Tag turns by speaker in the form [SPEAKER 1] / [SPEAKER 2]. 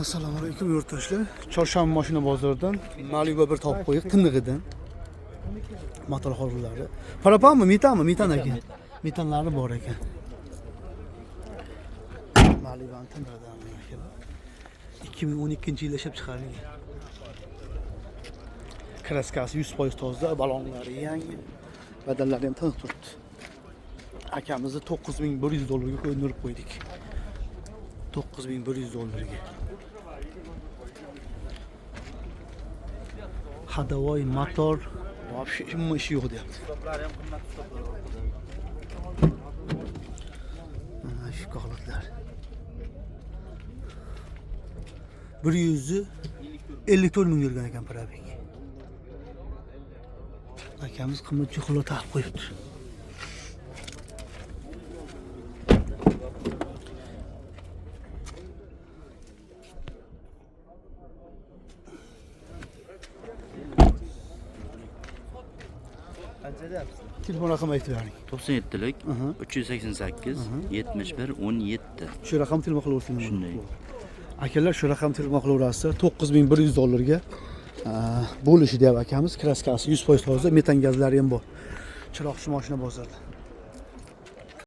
[SPEAKER 1] Assalomu alaykum yurtdoshlar. Chorshanba mashina bozoridan Malibu bir topib qo'ydik tindig'idan. Motor xorlari. Parapanmi, metanmi? Metan ekan. Metanlari bor ekan. Malibu tindig'idan mashina. 2012-yilda ishlab chiqarilgan. Kraskasi 100% toza, balonlari yangi. Badallari ham tiniq turibdi. Akamizni $9100 ga qo'ydirib qo'ydik. $9100 ga. Hadavoy motor вообще ishi yo'q deyapti. Mana shu holatlar. 154 ming yurgan ekan probek. Akamiz qimmat cho'qilo taqib qo'yibdi. Telefon raqami aytib bering.
[SPEAKER 2] 97lik 388 71 17.
[SPEAKER 1] Shu raqam telefon qilaversangiz.
[SPEAKER 2] Shunday.
[SPEAKER 1] Akalar shu raqam telefon qilaverasizlar. $9100 ga bo'lishi deyapti akamiz. Kraskasi 100% toza, metan gazlari ham bor. Chiroqchi mashina bozorda.